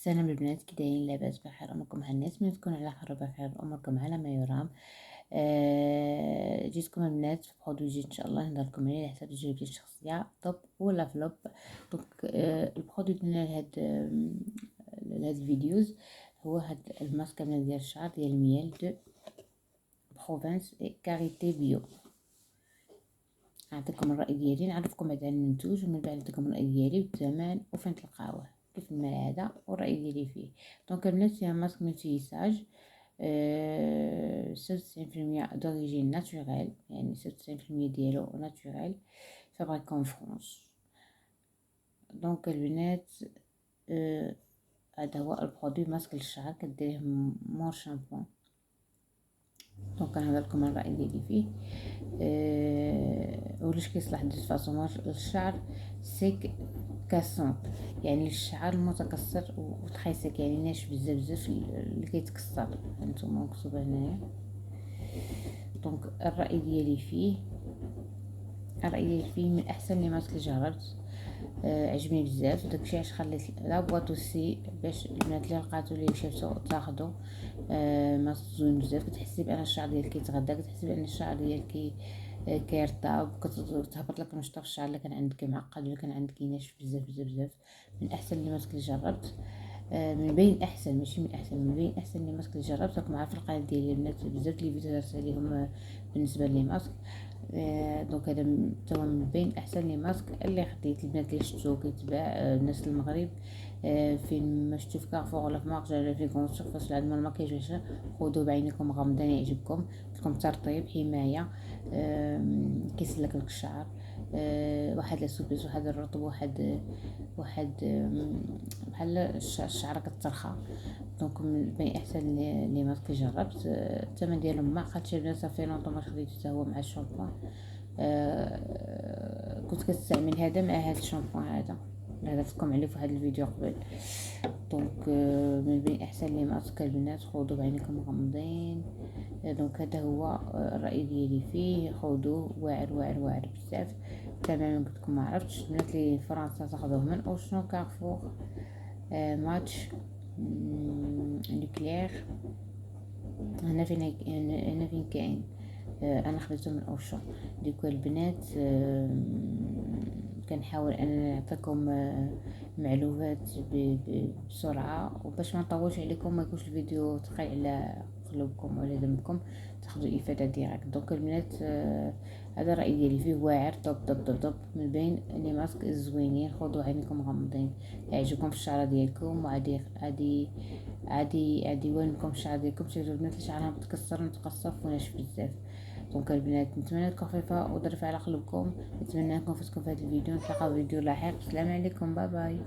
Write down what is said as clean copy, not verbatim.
السلام البنات، كي دايرين؟ لاباس بخير؟ اموركم هانية؟ من تكون على خير بخير، اموركم على ما يرام. جيتكم البنات في برودوي جديد ان شاء الله نهضر لكم عليه على حسب تجربتي الشخصيه، توب ولا فلوب. دونك البرودوي ديالنا لهاد الفيديوز هو هاد الماسك ديال الشعر ديال ميال دو بروفانس كاريتي بيو. نعطيكم الراي ديالي، نعرفكم بعد على المنتوج ومن بعد نعطيكم الراي ديالي والثمن وفين تلقاوه كيف ما العاده والراي ديالي فيه. دونك البنات فيها ماسك ملتيساج 96% دوريجين ناتوريل، يعني 96% ديالو ناتوريل، فابريكون فرونش. دونك البنات هذا هو البرودوي ماسك للشعر، كديريه مور شامبوان. دونك كنهضر لكم الراي ديالي فيه. ولاش كيصلح ديت فاصون للشعر سيك كاسون، يعني الشعر المتكسر وتخيسك، يعني ناشف بزاف بزاف اللي كيتكسر. هانتوما مكتوبه هنايا. دونك الراي ديالي فيه من احسن لي ماسك اللي جربت. عجبني بزاف، داكشي علاش خليت لا بواط اوسي باش البنات اللي لقاتو اللي شفتو تاخدو. ماسك زوين بزاف، كتحسي بان الشعر ديالك كيتغدا، كتحسي بان الشعر ديالك كيرطب، كتهبط لك النشطه في الشعر اللي كان عندك معقد ولا كان عندك ناشف بزاف بزاف بزاف. من احسن لي ماسك اللي جربت، من بين احسن، ماشي من احسن، من بين احسن لي ماسك اللي جربت. راكم عارفين القناه ديالي البنات بزاف لي فيديو درت عليهم بالنسبه لي ماسك. دونك هذا توا من بين احسن لي ماسك اللي خديت. البنات اللي شفتو كيتباع الناس المغرب، فين ما شفتو في كارفور ولا في مارج ولا في كون سيرفاس ولا عند الماكياج ولا خذوه بعينكم غمضان يعجبكم. لكم ترطيب، حمايه، كيسلك لك الشعر، واحد لا سوبليس، واحد الرطب، واحد بحال الشعره كترخى. دونك من بين احسن لي ماسك جربت. الثمن ديالهم ما عقلتش البنات، صافي لونطون ما خديته حتى هو مع الشامبوان. كنت كنستعمل هذا مع هذا الشامبوان هذا اللي هضرتكم عليه في هذا الفيديو قبل. دونك من بين احسن لي ماسك البنات، خذوه بعينكم مغمضين. دونك هذا هو الراي ديالي فيه، خذوه، واعر واعر واعر بزاف. تماما قلت لكم ما عرفتش البنات اللي فرنسا تاخذوه من اوشنو، كارفور، ماتش، نوكليير. هنا فين كاين. انا خديته من اوشو. ديكو البنات كنحاول انني نعطيكم معلومات بسرعه، وباش ما نطولش عليكم، ما يكونش الفيديو ثقيل على قلوبكم ولا دمكم، تاخذوا افاده ديريكت. دونك البنات هذا الراي ديالي فيه، واعر، طب طب طب طب، من بين لي ماسك الزوينين. خذوا عينيكم غمضين، يعجبكم في الشعر ديالكم، وعادي عادي عادي عادي يوانكم الشعر ديالكم. شي البنات اللي شعرها متكسر متقصف وناشف بزاف. دونك البنات نتمنى تكون خفيفه وظريفه على قلوبكم. نتمنى انكم فزتكم في هذا الفيديو. نتلاقاو في فيديو لاحق. السلام عليكم، باي باي.